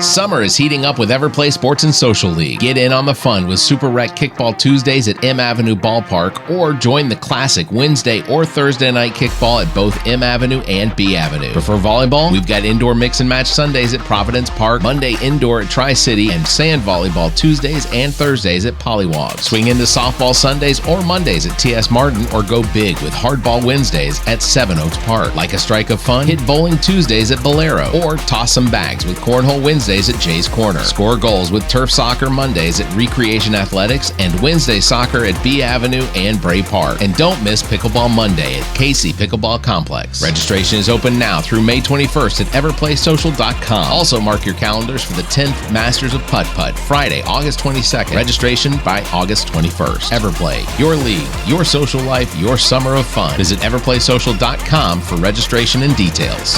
Summer is heating up with Everplay Sports and Social League. Get in on the fun with Super Rec Kickball Tuesdays at M Avenue Ballpark, or join the classic Wednesday or Thursday night kickball at both M Avenue and B Avenue. Prefer volleyball? We've got indoor mix and match Sundays at Providence Park, Monday indoor at Tri-City, and sand volleyball Tuesdays and Thursdays at Pollywog. Swing into softball Sundays or Mondays at TS Martin, or go big with hardball Wednesdays at Seven Oaks Park. Like a strike of fun? Hit bowling Tuesdays at Bolero, or toss some bags with cornhole Wednesdays at Jay's Corner. Score goals with turf soccer Mondays at Recreation Athletics, and Wednesday soccer at B Avenue and Bray Park. And don't miss Pickleball Monday at Casey Pickleball Complex. Registration is open now through May 21st at everplaysocial.com. Also mark your calendars for the 10th Masters of Putt Putt, Friday, August 22nd. Registration by August 21st. Everplay, your league, your social life, your summer of fun. Visit everplaysocial.com for registration and details.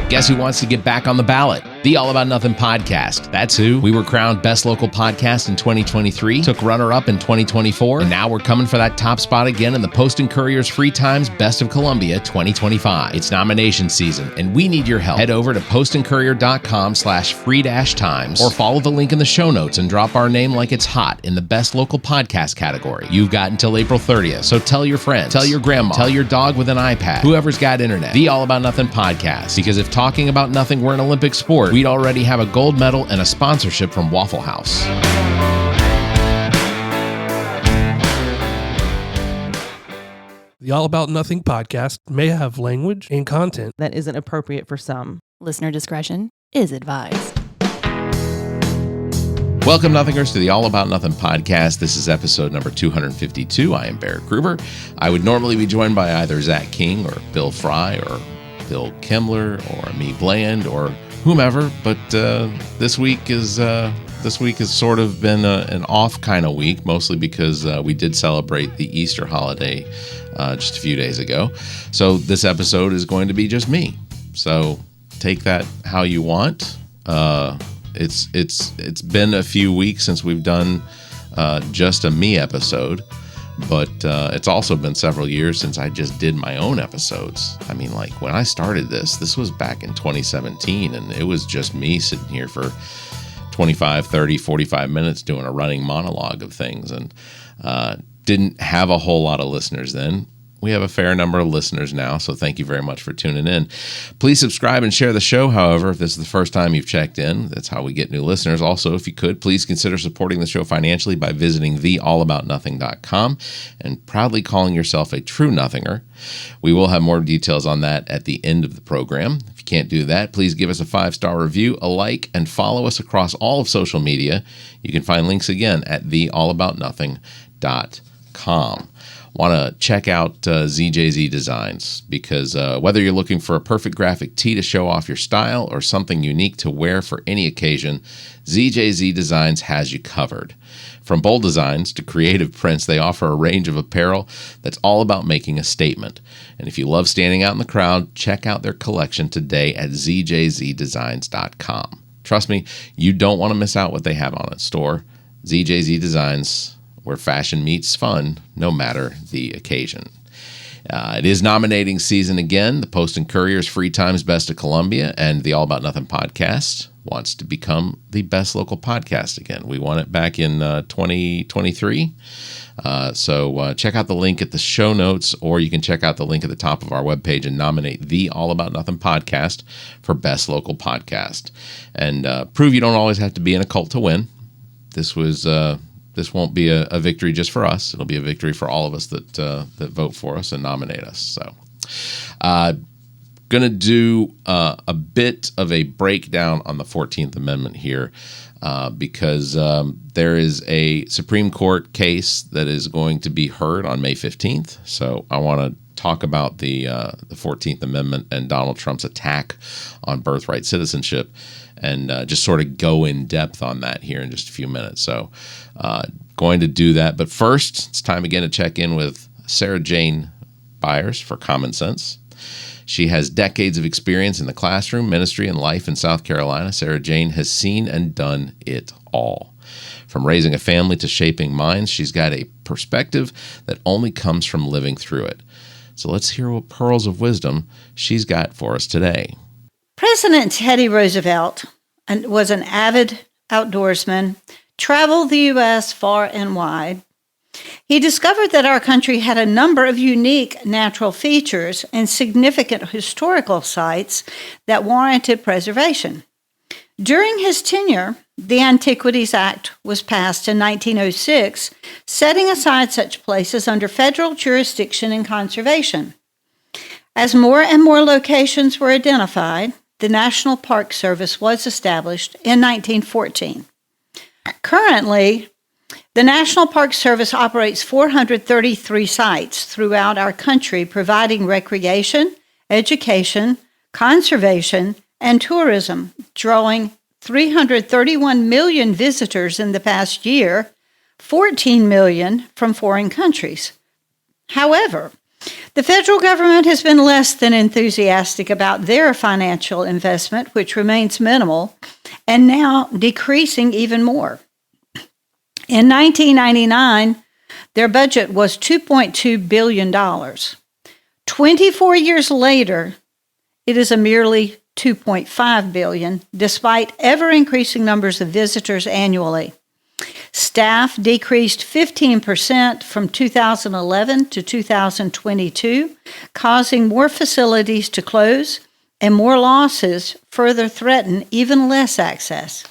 Guess who wants to get back on the ballot? The All About Nothing podcast. That's who. We were crowned Best Local Podcast in 2023, took runner-up in 2024, and now we're coming for that top spot again in the Post and Courier's Free Times Best of Columbia 2025. It's nomination season, and we need your help. Head over to postandcourier.com/free-times, or follow the link in the show notes and drop our name like it's hot in the Best Local Podcast category. You've got until April 30th, so tell your friends, tell your grandma, tell your dog with an iPad, whoever's got internet. The All About Nothing podcast, because if talking about nothing were an Olympic sport, we'd already have a gold medal and a sponsorship from Waffle House. The All About Nothing podcast may have language and content that isn't appropriate for some. Listener discretion is advised. Welcome, Nothingers, to the All About Nothing podcast. This is episode number 252. I am Barrett Gruber. I would normally be joined by either Zach King or Bill Fry or Bill Kimmler or me Bland or whomever, but this week has sort of been an off kind of week, mostly because we did celebrate the Easter holiday just a few days ago. So this episode is going to be just me. So take that how you want. It's been a few weeks since we've done just a me episode. But it's also been several years since I just did my own episodes. I mean, like, when I started this was back in 2017, and it was just me sitting here for 25, 30, 45 minutes doing a running monologue of things, and didn't have a whole lot of listeners then. We have a fair number of listeners now, so thank you very much for tuning in. Please subscribe and share the show, however, if this is the first time you've checked in. That's how we get new listeners. Also, if you could, please consider supporting the show financially by visiting theallaboutnothing.com and proudly calling yourself a true nothinger. We will have more details on that at the end of the program. If you can't do that, please give us a 5-star review, a like, and follow us across all of social media. You can find links again at theallaboutnothing.com. Want to check out ZJZ Designs, because whether you're looking for a perfect graphic tee to show off your style or something unique to wear for any occasion, ZJZ Designs has you covered. From bold designs to creative prints, they offer a range of apparel that's all about making a statement. And if you love standing out in the crowd, check out their collection today at zjzdesigns.com. Trust me, you don't want to miss out what they have on in store. ZJZ Designs, where fashion meets fun, no matter the occasion. It is nominating season again. The Post and Courier's Free Times Best of Columbia and the All About Nothing podcast wants to become the best local podcast again. We won it back in 2023. So check out the link at the show notes, or you can check out the link at the top of our webpage and nominate the All About Nothing podcast for best local podcast. And prove you don't always have to be in a cult to win. This won't be a victory just for us. It'll be a victory for all of us that vote for us and nominate us. So, going to do a bit of a breakdown on the 14th Amendment here, because there is a Supreme Court case that is going to be heard on May 15th. So I want to talk about the 14th Amendment and Donald Trump's attack on birthright citizenship, and just sort of go in depth on that here in just a few minutes. So going to do that. But first, it's time again to check in with Sarah Jane Byers for Common Sense. She has decades of experience in the classroom, ministry, and life in South Carolina. Sarah Jane has seen and done it all. From raising a family to shaping minds, she's got a perspective that only comes from living through it. So let's hear what pearls of wisdom she's got for us today. President Teddy Roosevelt was an avid outdoorsman, traveled the U.S. far and wide. He discovered that our country had a number of unique natural features and significant historical sites that warranted preservation. During his tenure, the Antiquities Act was passed in 1906, setting aside such places under federal jurisdiction and conservation. As more and more locations were identified, the National Park Service was established in 1914. Currently, the National Park Service operates 433 sites throughout our country, providing recreation, education, conservation, and tourism, drawing 331 million visitors in the past year, 14 million from foreign countries. However, the federal government has been less than enthusiastic about their financial investment, which remains minimal, and now decreasing even more. In 1999, their budget was $2.2 billion. 24 years later, it is a merely $2.5 billion, despite ever-increasing numbers of visitors annually. Staff decreased 15% from 2011 to 2022, causing more facilities to close, and more losses further threaten even less access.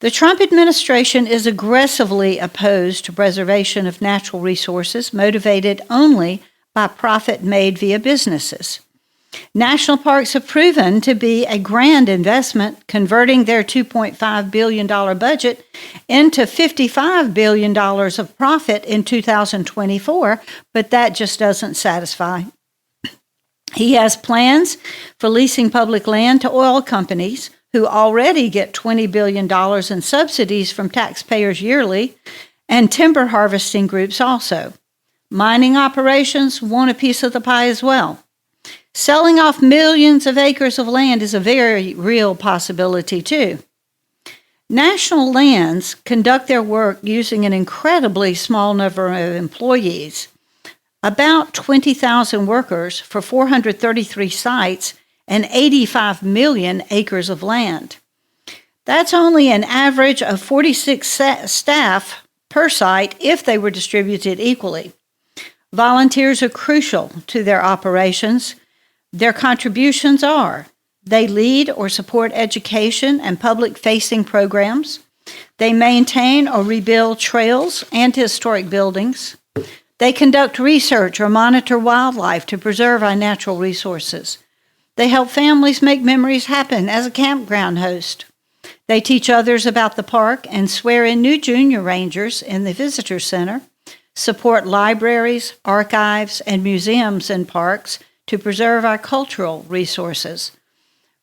The Trump administration is aggressively opposed to preservation of natural resources motivated only by profit made via businesses. National parks have proven to be a grand investment, converting their $2.5 billion budget into $55 billion of profit in 2024, but that just doesn't satisfy. He has plans for leasing public land to oil companies who already get $20 billion in subsidies from taxpayers yearly, and timber harvesting groups also. Mining operations want a piece of the pie as well. Selling off millions of acres of land is a very real possibility, too. National lands conduct their work using an incredibly small number of employees, about 20,000 workers for 433 sites and 85 million acres of land. That's only an average of 46 staff per site if they were distributed equally. Volunteers are crucial to their operations. Their contributions are: they lead or support education and public-facing programs. They maintain or rebuild trails and historic buildings. They conduct research or monitor wildlife to preserve our natural resources. They help families make memories happen as a campground host. They teach others about the park and swear in new junior rangers in the visitor center, support libraries, archives, and museums in parks to preserve our cultural resources,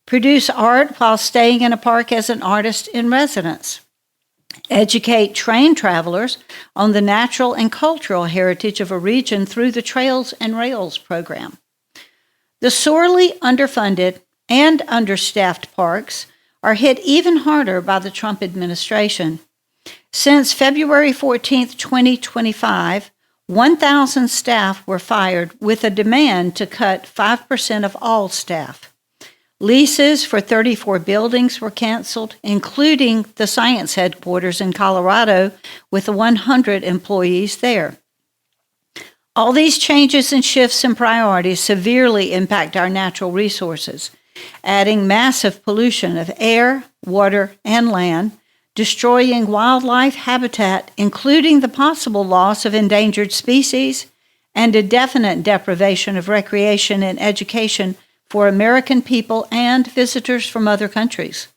produce art while staying in a park as an artist in residence, educate train travelers on the natural and cultural heritage of a region through the Trails and Rails program. The sorely underfunded and understaffed parks are hit even harder by the Trump administration. Since February 14, 2025, 1,000 staff were fired with a demand to cut 5% of all staff. Leases for 34 buildings were canceled, including the science headquarters in Colorado with 100 employees there. All these changes and shifts in priorities severely impact our natural resources, adding massive pollution of air, water, and land, destroying wildlife habitat, including the possible loss of endangered species, and a definite deprivation of recreation and education for American people and visitors from other countries.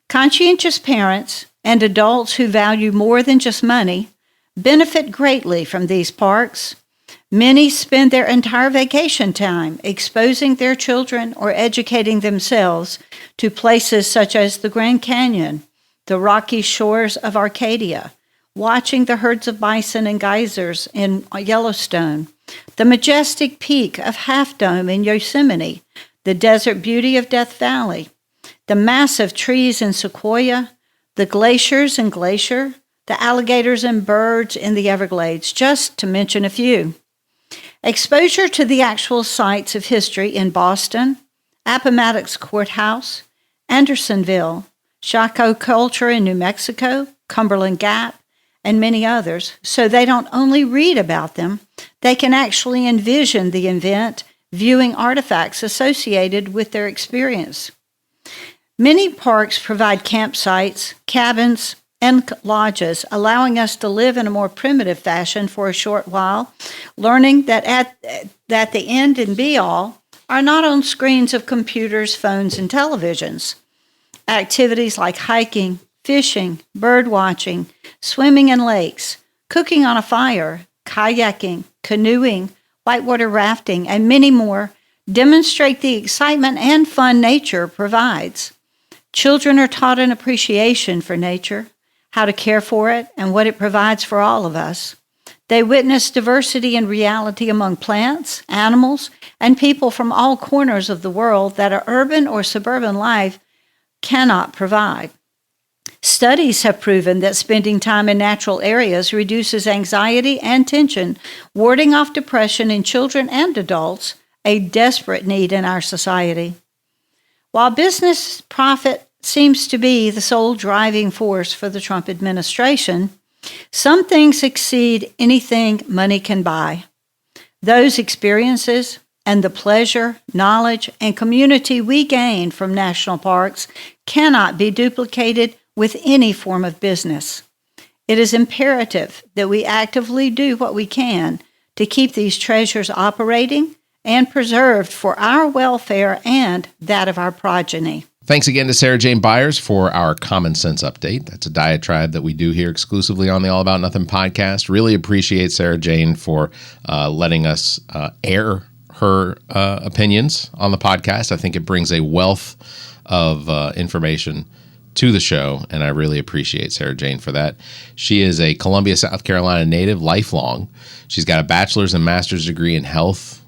Conscientious parents and adults who value more than just money benefit greatly from these parks. Many spend their entire vacation time exposing their children or educating themselves to places such as the Grand Canyon, the rocky shores of Arcadia, watching the herds of bison and geysers in Yellowstone, the majestic peak of Half Dome in Yosemite, the desert beauty of Death Valley, the massive trees in Sequoia, the glaciers in Glacier, the alligators and birds in the Everglades, just to mention a few. Exposure to the actual sites of history in Boston, Appomattox Courthouse, Andersonville, Chaco Culture in New Mexico, Cumberland Gap, and many others, so they don't only read about them, they can actually envision the event, viewing artifacts associated with their experience. Many parks provide campsites, cabins, and lodges, allowing us to live in a more primitive fashion for a short while, learning that the end and be-all are not on screens of computers, phones, and televisions. Activities like hiking, fishing, bird watching, swimming in lakes, cooking on a fire, kayaking, canoeing, whitewater rafting, and many more demonstrate the excitement and fun nature provides. Children are taught an appreciation for nature, how to care for it, and what it provides for all of us. They witness diversity and reality among plants, animals, and people from all corners of the world that an urban or suburban life cannot provide. Studies have proven that spending time in natural areas reduces anxiety and tension, warding off depression in children and adults, a desperate need in our society. While business profit seems to be the sole driving force for the Trump administration, some things exceed anything money can buy. Those experiences and the pleasure, knowledge, and community we gain from national parks cannot be duplicated with any form of business. It is imperative that we actively do what we can to keep these treasures operating and preserved for our welfare and that of our progeny. Thanks again to Sarah Jane Byers for our Common Sense Update. That's a diatribe that we do here exclusively on the All About Nothing podcast. Really appreciate Sarah Jane for letting us air her opinions on the podcast. I think it brings a wealth of information to the show, and I really appreciate Sarah Jane for that. She is a Columbia, South Carolina native, lifelong. She's got a bachelor's and master's degree in health,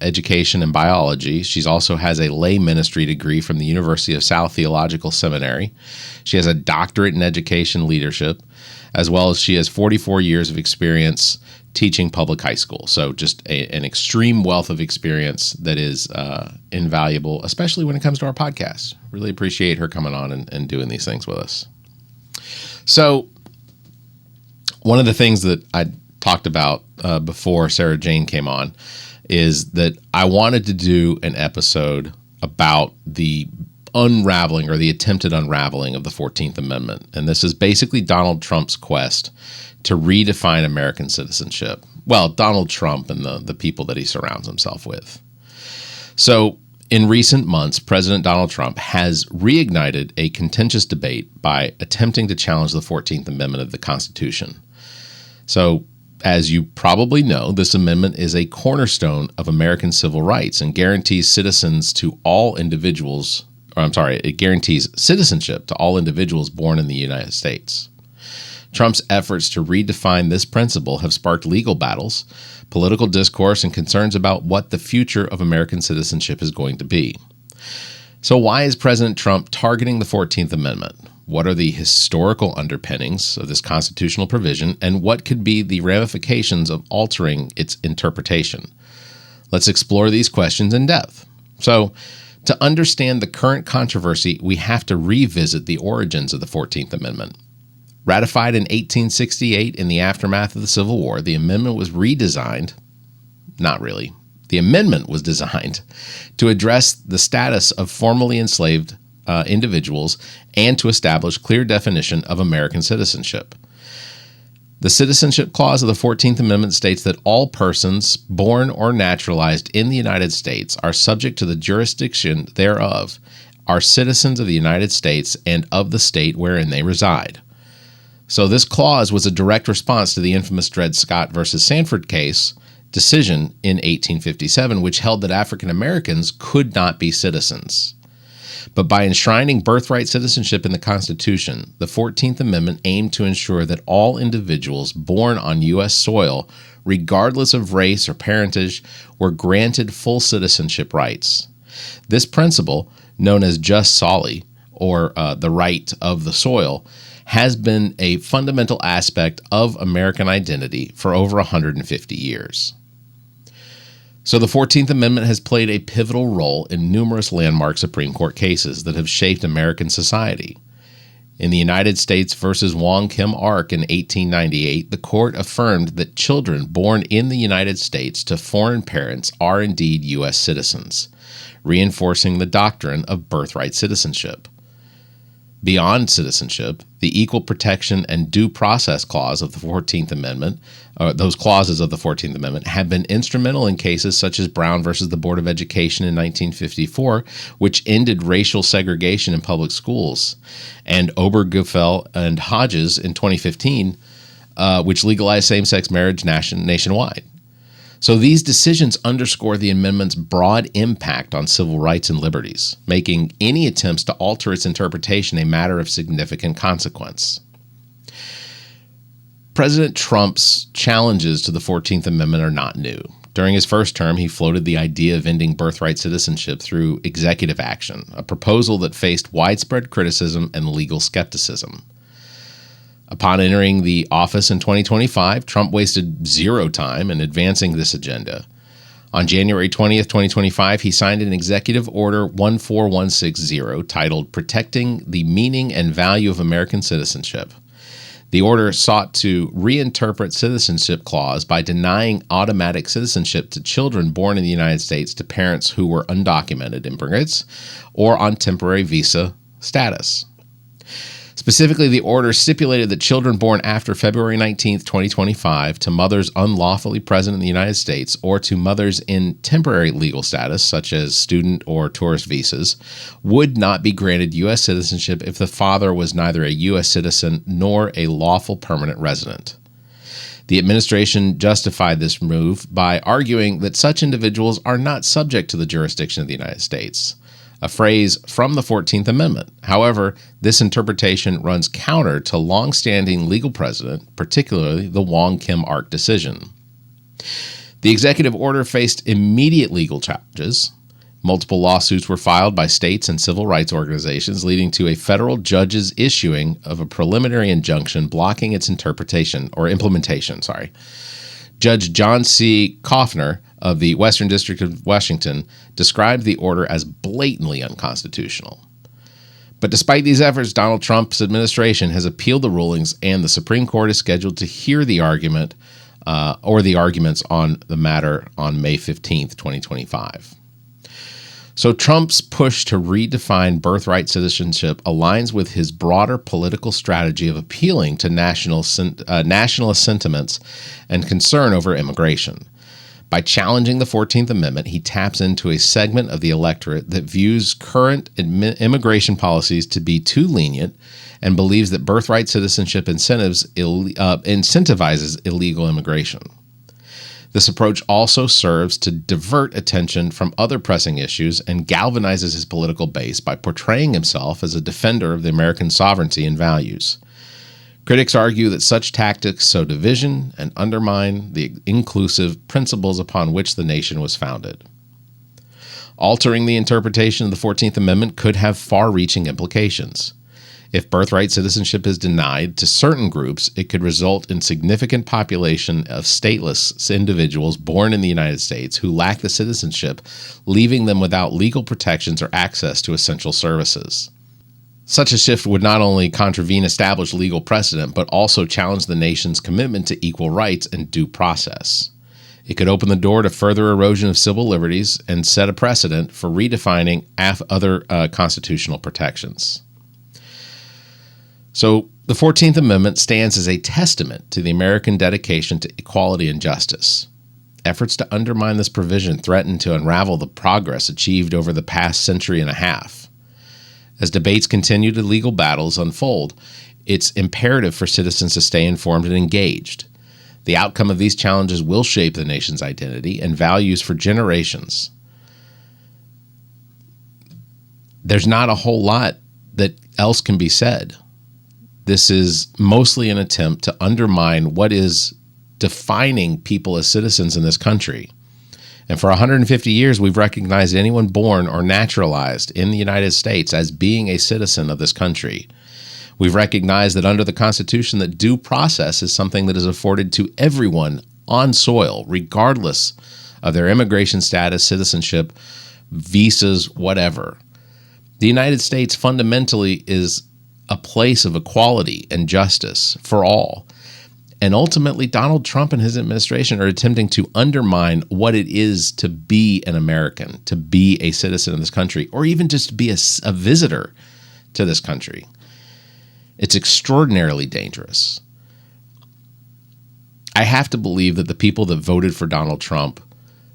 education, and biology. She also has a lay ministry degree from the University of South Theological Seminary. She has a doctorate in education leadership, as well as she has 44 years of experience teaching public high school. So just an extreme wealth of experience that is invaluable, especially when it comes to our podcast. Really appreciate her coming on and doing these things with us. So one of the things that I talked about before Sarah Jane came on is that I wanted to do an episode about the unraveling or the attempted unraveling of the 14th Amendment. And this is basically Donald Trump's quest to redefine American citizenship. Well, Donald Trump and the people that he surrounds himself with. So in recent months, President Donald Trump has reignited a contentious debate by attempting to challenge the 14th Amendment of the Constitution. So as you probably know, this amendment is a cornerstone of American civil rights and guarantees citizens to all individuals, it guarantees citizenship to all individuals born in the United States. Trump's efforts to redefine this principle have sparked legal battles, political discourse, and concerns about what the future of American citizenship is going to be. So why is President Trump targeting the 14th Amendment? What are the historical underpinnings of this constitutional provision, and what could be the ramifications of altering its interpretation? Let's explore these questions in depth. So, to understand the current controversy, we have to revisit the origins of the 14th Amendment. Ratified in 1868 in the aftermath of the Civil War, the amendment was redesigned, not really, the amendment was designed to address the status of formerly enslaved individuals and to establish clear definition of American citizenship. The Citizenship Clause of the 14th Amendment states that all persons born or naturalized in the United States are subject to the jurisdiction thereof, are citizens of the United States and of the state wherein they reside. So this clause was a direct response to the infamous Dred Scott versus Sanford case decision in 1857, which held that African Americans could not be citizens. But by enshrining birthright citizenship in the Constitution, the 14th Amendment aimed to ensure that all individuals born on U.S. soil, regardless of race or parentage, were granted full citizenship rights. This principle, known as jus soli, or the right of the soil, has been a fundamental aspect of American identity for over 150 years. So the 14th Amendment has played a pivotal role in numerous landmark Supreme Court cases that have shaped American society. In the United States versus Wong Kim Ark in 1898, the court affirmed that children born in the United States to foreign parents are indeed U.S. citizens, reinforcing the doctrine of birthright citizenship. Beyond citizenship, the Equal Protection and Due Process Clause of the 14th Amendment, those clauses of the 14th Amendment, have been instrumental in cases such as Brown versus the Board of Education in 1954, which ended racial segregation in public schools, and Obergefell and Hodges in 2015, which legalized same-sex marriage nationwide. So these decisions underscore the amendment's broad impact on civil rights and liberties, making any attempts to alter its interpretation a matter of significant consequence. President Trump's challenges to the 14th Amendment are not new. During his first term, he floated the idea of ending birthright citizenship through executive action, a proposal that faced widespread criticism and legal skepticism. Upon entering the office in 2025, Trump wasted zero time in advancing this agenda. On January 20th, 2025, he signed an Executive Order 14160 titled Protecting the Meaning and Value of American Citizenship. The order sought to reinterpret citizenship clause by denying automatic citizenship to children born in the United States to parents who were undocumented immigrants or on temporary visa status. Specifically, the order stipulated that children born after February 19, 2025, to mothers unlawfully present in the United States or to mothers in temporary legal status, such as student or tourist visas, would not be granted U.S. citizenship if the father was neither a U.S. citizen nor a lawful permanent resident. The administration justified this move by arguing that such individuals are not subject to the jurisdiction of the United States, a phrase from the 14th Amendment. However, this interpretation runs counter to long-standing legal precedent, particularly the Wong Kim Ark decision. The executive order faced immediate legal challenges. Multiple lawsuits were filed by states and civil rights organizations, leading to a federal judge's issuing of a preliminary injunction blocking its implementation. Judge John C. Koffner of the Western District of Washington described the order as blatantly unconstitutional. But despite these efforts, Donald Trump's administration has appealed the rulings, and the Supreme Court is scheduled to hear the arguments on the matter on May 15th, 2025. So Trump's push to redefine birthright citizenship aligns with his broader political strategy of appealing to nationalist sentiments and concern over immigration. By challenging the 14th Amendment, he taps into a segment of the electorate that views current immigration policies to be too lenient and believes that birthright citizenship incentivizes illegal immigration. This approach also serves to divert attention from other pressing issues and galvanizes his political base by portraying himself as a defender of the American sovereignty and values. Critics argue that such tactics sow division and undermine the inclusive principles upon which the nation was founded. Altering the interpretation of the 14th Amendment could have far-reaching implications. If birthright citizenship is denied to certain groups, it could result in significant population of stateless individuals born in the United States who lack the citizenship, leaving them without legal protections or access to essential services. Such a shift would not only contravene established legal precedent, but also challenge the nation's commitment to equal rights and due process. It could open the door to further erosion of civil liberties and set a precedent for redefining other constitutional protections. So the 14th Amendment stands as a testament to the American dedication to equality and justice. Efforts to undermine this provision threaten to unravel the progress achieved over the past century and a half. As debates continue and legal battles unfold, it's imperative for citizens to stay informed and engaged. The outcome of these challenges will shape the nation's identity and values for generations. There's not a whole lot that else can be said. This is mostly an attempt to undermine what is defining people as citizens in this country. And for 150 years, we've recognized anyone born or naturalized in the United States as being a citizen of this country. We've recognized that under the Constitution that due process is something that is afforded to everyone on soil, regardless of their immigration status, citizenship, visas, whatever. The United States fundamentally is a place of equality and justice for all. And ultimately, Donald Trump and his administration are attempting to undermine what it is to be an American, to be a citizen of this country, or even just to be a visitor to this country. It's extraordinarily dangerous. I have to believe that the people that voted for Donald Trump,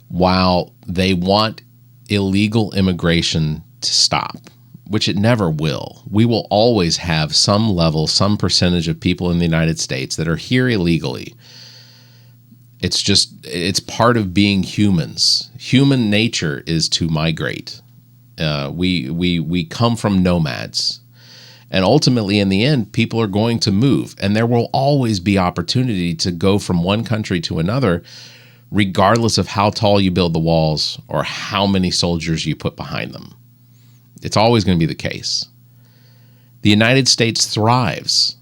while they want illegal immigration to stop, which it never will, we will always have some level, some percentage of people in the United States that are here illegally. It's part of being humans. Human nature is to migrate. We come from nomads. And ultimately, in the end, people are going to move. And there will always be opportunity to go from one country to another, regardless of how tall you build the walls or how many soldiers you put behind them. It's always going to be the case. The United States thrives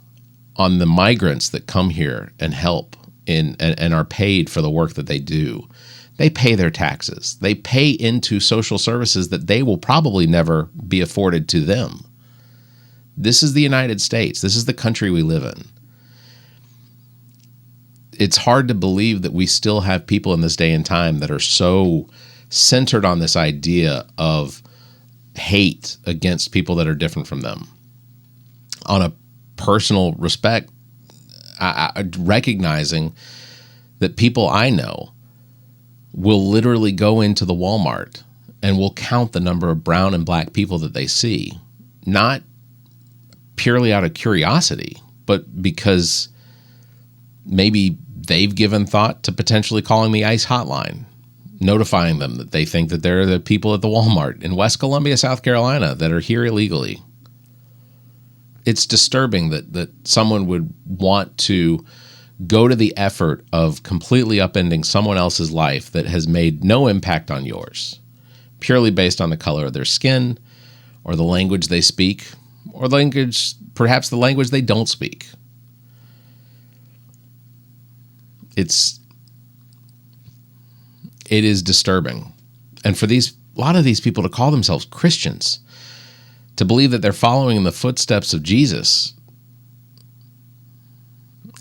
on the migrants that come here and help and are paid for the work that they do. They pay their taxes. They pay into social services that they will probably never be afforded to them. This is the United States. This is the country we live in. It's hard to believe that we still have people in this day and time that are so centered on this idea of hate against people that are different from them. On a personal respect, recognizing that people I know will literally go into the Walmart and will count the number of brown and black people that they see, not purely out of curiosity, but because maybe they've given thought to potentially calling the ICE hotline, notifying them that they think that they're the people at the Walmart in West Columbia, South Carolina, that are here illegally. It's disturbing that someone would want to go to the effort of completely upending someone else's life that has made no impact on yours, purely based on the color of their skin or the language they speak, or perhaps the language they don't speak. It is disturbing. And for a lot of these people to call themselves Christians, to believe that they're following in the footsteps of Jesus,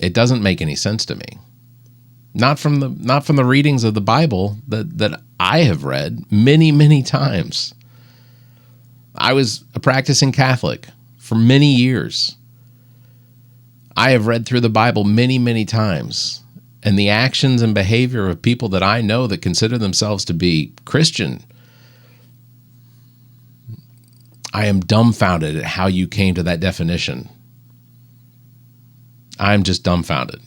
it doesn't make any sense to me. Not from the readings of the Bible that I have read many, many times. I was a practicing Catholic for many years. I have read through the Bible many, many times. And the actions and behavior of people that I know that consider themselves to be Christian, I am dumbfounded at how you came to that definition. I'm just dumbfounded.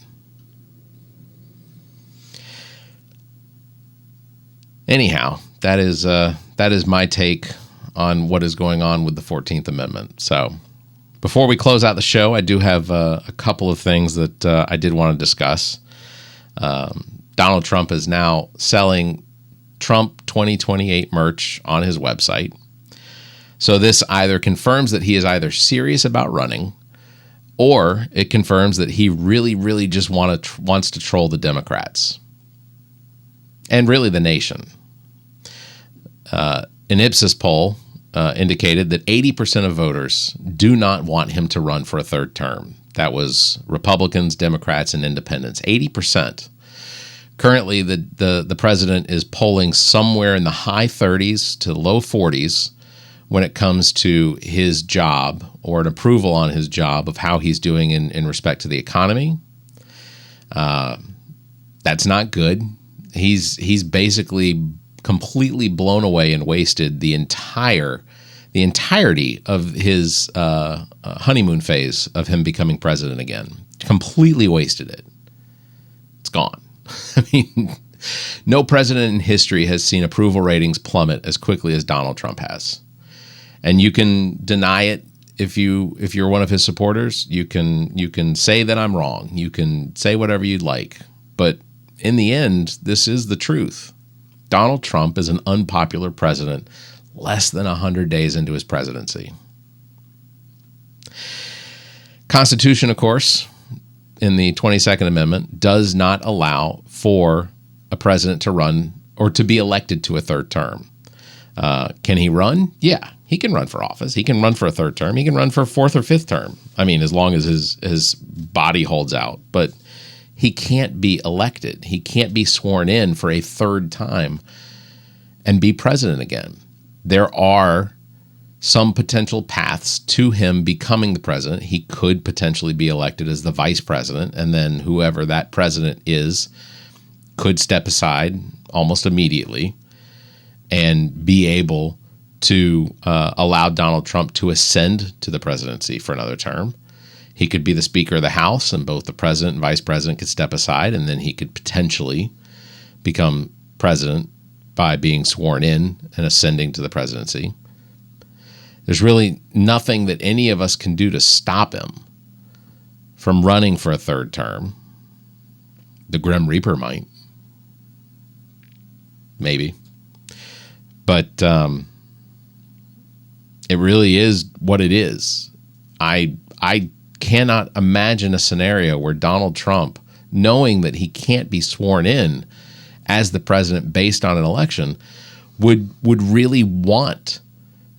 Anyhow, that is my take on what is going on with the 14th Amendment. So before we close out the show, I do have a couple of things that I did want to discuss. Donald Trump is now selling Trump 2028 merch on his website. So this either confirms that he is either serious about running, or it confirms that he really, really just wants to troll the Democrats and really the nation. An Ipsos poll indicated that 80% of voters do not want him to run for a third term. That was Republicans, Democrats, and Independents. 80%. Currently, the president is polling somewhere in the high 30s to low 40s when it comes to his job or an approval on his job of how he's doing in respect to the economy. That's not good. He's basically completely blown away and wasted the entirety of his honeymoon phase of him becoming president again. Completely wasted it. It's gone. I mean, no president in history has seen approval ratings plummet as quickly as Donald Trump has. And you can deny it if you're one of his supporters. You can say that I'm wrong. You can say whatever you'd like. But in the end, this is the truth. Donald Trump is an unpopular president less than 100 days into his presidency. Constitution, of course, in the 22nd Amendment, does not allow for a president to run or to be elected to a third term. Can he run? Yeah, he can run for office. He can run for a third term. He can run for a fourth or fifth term. I mean, as long as his body holds out. But he can't be elected. He can't be sworn in for a third time and be president again. There are some potential paths to him becoming the president. He could potentially be elected as the vice president, and then whoever that president is could step aside almost immediately and be able to allow Donald Trump to ascend to the presidency for another term. He could be the Speaker of the House, and both the president and vice president could step aside, and then he could potentially become president by being sworn in and ascending to the presidency. There's really nothing that any of us can do to stop him from running for a third term. The Grim Reaper might. Maybe. But it really is what it is. I cannot imagine a scenario where Donald Trump, knowing that he can't be sworn in as the president based on an election, would really want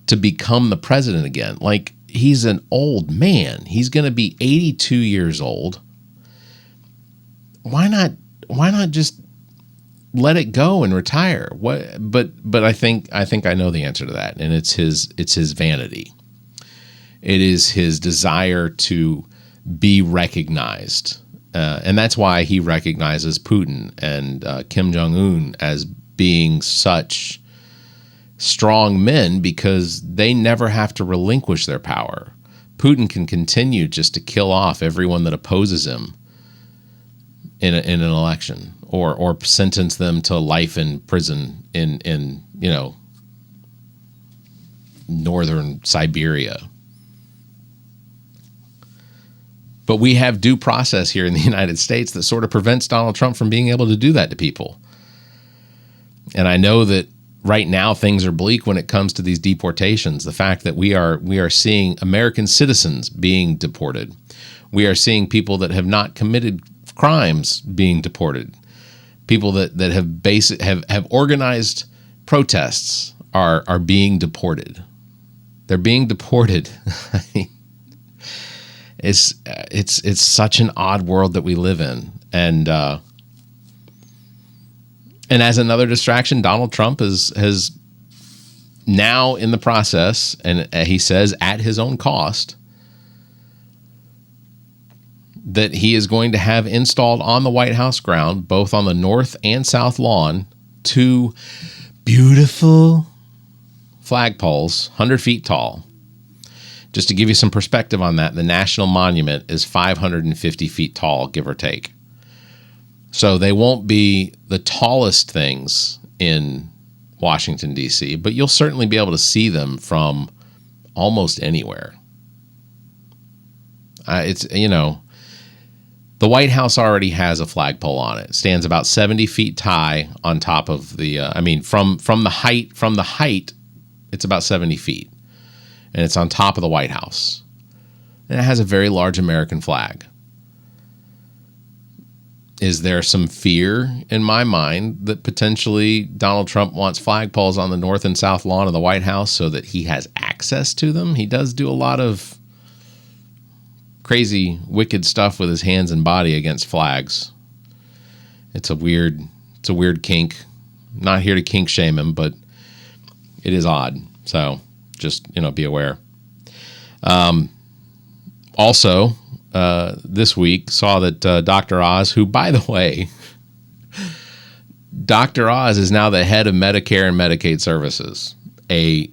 to become the president again. Like, he's an old man. He's going to be 82 years old. Why not just let it go and retire? But I think I know the answer to that, and it's his vanity. It is his desire to be recognized. And that's why he recognizes Putin and Kim Jong-un as being such strong men, because they never have to relinquish their power. Putin can continue just to kill off everyone that opposes him in an election, or sentence them to life in prison in northern Siberia. But we have due process here in the United States that sort of prevents Donald Trump from being able to do that to people. And I know that right now things are bleak when it comes to these deportations. The fact that we are seeing American citizens being deported. We are seeing people that have not committed crimes being deported. People that have organized protests are being deported. They're being deported. It's such an odd world that we live in, and as another distraction, Donald Trump has now in the process, and he says at his own cost, that he is going to have installed on the White House ground, both on the north and south lawn, 2 beautiful flagpoles, 100 feet tall. Just to give you some perspective on that, the National Monument is 550 feet tall, give or take. So they won't be the tallest things in Washington, D.C., but you'll certainly be able to see them from almost anywhere. The White House already has a flagpole on it. It stands about 70 feet high on top of the, from the height, it's about 70 feet. And it's on top of the White House. And it has a very large American flag. Is there some fear in my mind that potentially Donald Trump wants flagpoles on the north and south lawn of the White House so that he has access to them? He does do a lot of crazy, wicked stuff with his hands and body against flags. It's a weird kink. I'm not here to kink shame him, but it is odd. So just, be aware. Also, this week saw that Dr. Oz, who, by the way, Dr. Oz is now the head of Medicare and Medicaid services. If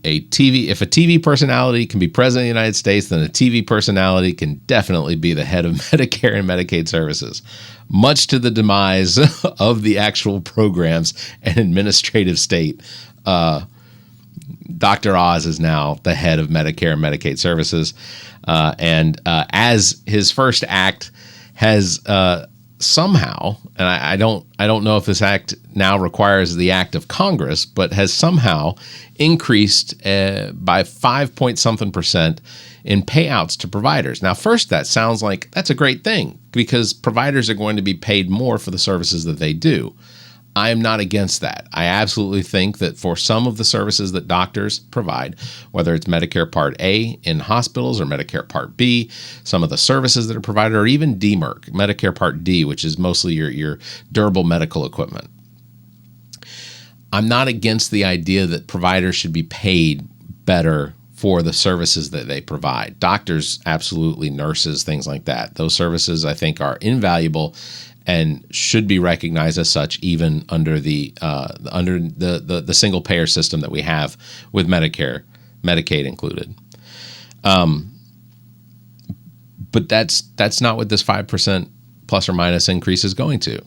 a TV personality can be president of the United States, then a TV personality can definitely be the head of Medicare and Medicaid services, much to the demise of the actual programs and administrative state. Dr. Oz is now the head of Medicare and Medicaid services. And as his first act has somehow, and I don't know if this act now requires the act of Congress, but has somehow increased by 5-point-something% in payouts to providers. Now, first, that sounds like that's a great thing because providers are going to be paid more for the services that they do. I'm not against that. I absolutely think that for some of the services that doctors provide, whether it's Medicare Part A in hospitals or Medicare Part B, some of the services that are provided, or even DMERC, Medicare Part D, which is mostly your durable medical equipment. I'm not against the idea that providers should be paid better for the services that they provide. Doctors, absolutely, nurses, things like that. Those services, I think, are invaluable and should be recognized as such, even under the single payer system that we have with Medicare, Medicaid included. But that's not what this 5% plus or minus increase is going to.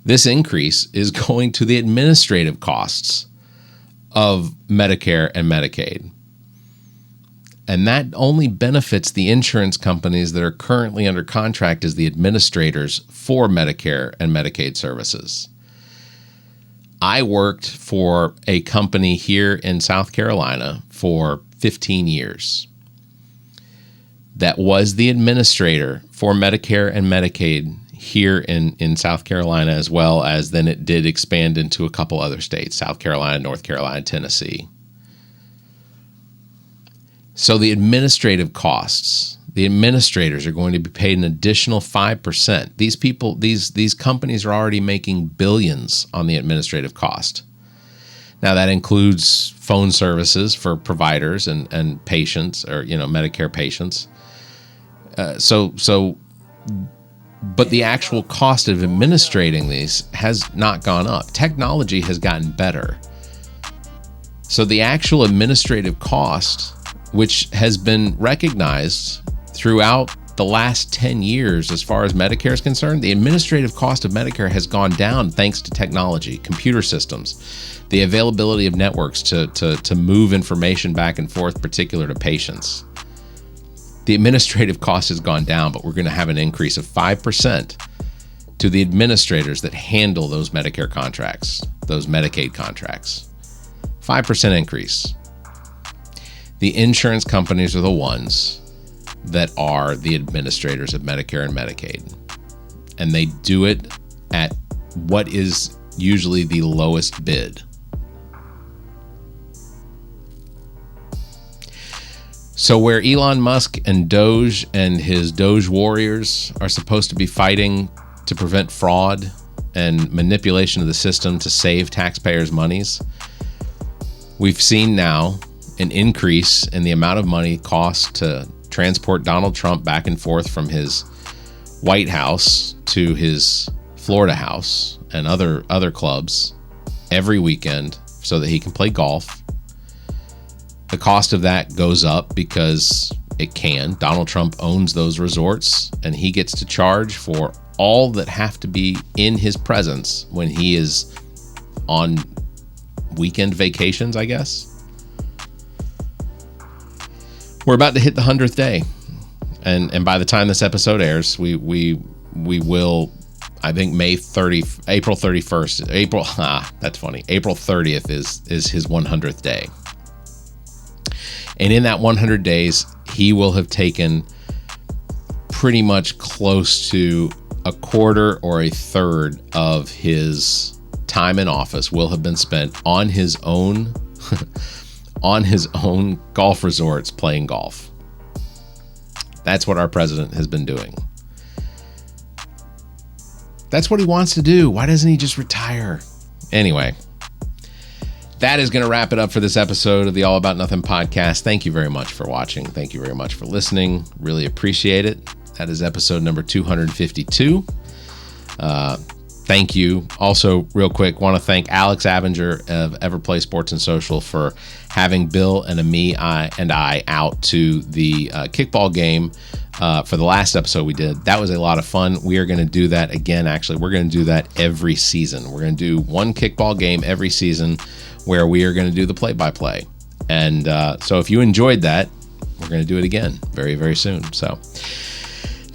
This increase is going to the administrative costs of Medicare and Medicaid. And that only benefits the insurance companies that are currently under contract as the administrators for Medicare and Medicaid services. I worked for a company here in South Carolina for 15 years that was the administrator for Medicare and Medicaid here in South Carolina, as well as then it did expand into a couple other states, South Carolina, North Carolina, Tennessee. So the administrative costs, the administrators are going to be paid an additional 5%. These people, these companies are already making billions on the administrative cost. Now that includes phone services for providers and patients, or Medicare patients. But the actual cost of administrating these has not gone up. Technology has gotten better. So the actual administrative cost, which has been recognized throughout the last 10 years as far as Medicare is concerned, the administrative cost of Medicare has gone down thanks to technology, computer systems, the availability of networks to move information back and forth, particular to patients. The administrative cost has gone down, but we're going to have an increase of 5% to the administrators that handle those Medicare contracts, those Medicaid contracts. 5% increase. The insurance companies are the ones that are the administrators of Medicare and Medicaid. And they do it at what is usually the lowest bid. So where Elon Musk and Doge and his Doge warriors are supposed to be fighting to prevent fraud and manipulation of the system to save taxpayers' monies, we've seen now an increase in the amount of money cost to transport Donald Trump back and forth from his White House to his Florida house and other clubs every weekend so that he can play golf. The cost of that goes up because it can. Donald Trump owns those resorts, and he gets to charge for all that have to be in his presence when he is on weekend vacations, I guess. We're about to hit the 100th day, and by the time this episode airs, we will, I think, April 31st. That's funny. April 30th is his 100th day. And in that 100 days, he will have taken pretty much close to a quarter or a third of his time in office will have been spent on his own golf resorts playing golf. That's what our president has been doing. That's what he wants to do. Why doesn't he just retire? Anyway, that is going to wrap it up for this episode of the All About Nothing podcast. Thank you very much for watching. Thank you very much for listening. Really appreciate it. That is episode number 252. Thank you. Also, real quick, want to thank Alex Avinger of Everplay Sports and Social for having Bill and I out to the kickball game for the last episode we did. That was a lot of fun. We are going to do that again. Actually, we're going to do that every season. We're going to do one kickball game every season where we are going to do the play-by-play. And so if you enjoyed that, we're going to do it again very, very soon. So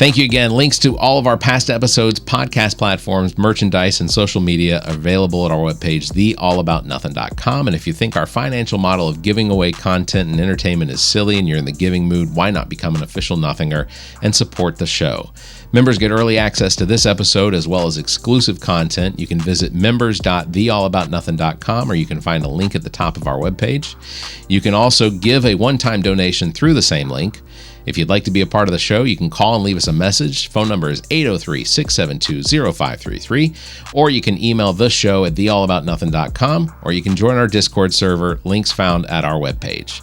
Thank you again. Links to all of our past episodes, podcast platforms, merchandise, and social media are available at our webpage, theallaboutnothing.com. And if you think our financial model of giving away content and entertainment is silly and you're in the giving mood, why not become an official Nothinger and support the show? Members get early access to this episode as well as exclusive content. You can visit members.theallaboutnothing.com, or you can find a link at the top of our webpage. You can also give a one-time donation through the same link. If you'd like to be a part of the show, you can call and leave us a message. Phone number is 803-672-0533, or you can email the show at theallaboutnothing.com, or you can join our Discord server, links found at our webpage.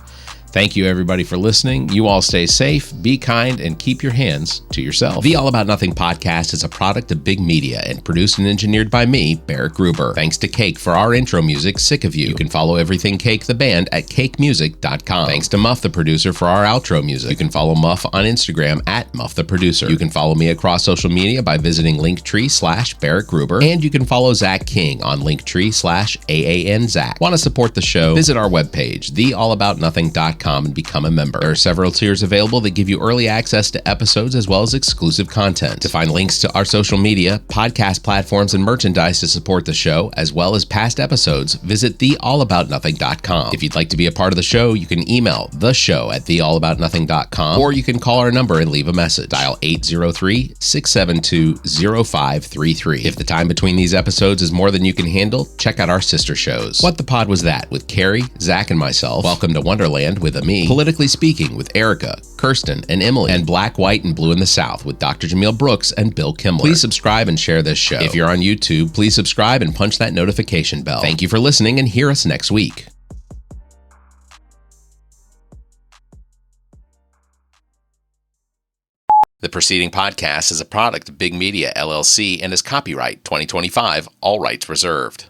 Thank you, everybody, for listening. You all stay safe, be kind, and keep your hands to yourself. The All About Nothing podcast is a product of Big Media and produced and engineered by me, Barrett Gruber. Thanks to Cake for our intro music, Sick of You. You can follow Everything Cake, the band, at cakemusic.com. Thanks to Muff, the producer, for our outro music. You can follow Muff on Instagram at Muff the Producer. You can follow me across social media by visiting Linktree/Barrett Gruber. And you can follow Zach King on Linktree/AANZach. Want to support the show? Visit our webpage, theallaboutnothing.com, and become a member. There are several tiers available that give you early access to episodes as well as exclusive content. To find links to our social media, podcast platforms, and merchandise to support the show, as well as past episodes, visit theallaboutnothing.com. If you'd like to be a part of the show, you can email the show at theallaboutnothing.com, or you can call our number and leave a message. Dial 803-672-0533. If the time between these episodes is more than you can handle, check out our sister shows. What the Pod Was That with Carrie, Zach, and myself. Welcome to Wonderland with Me. Politically Speaking with Erica, Kirsten, and Emily. And Black, White, and Blue in the South with Dr. Jameel Brooks and Bill Kimmler. Please subscribe and share this show. If you're on YouTube, please subscribe and punch that notification bell. Thank you for listening, and hear us next week. The preceding podcast is a product of Big Media, LLC, and is copyright 2025, all rights reserved.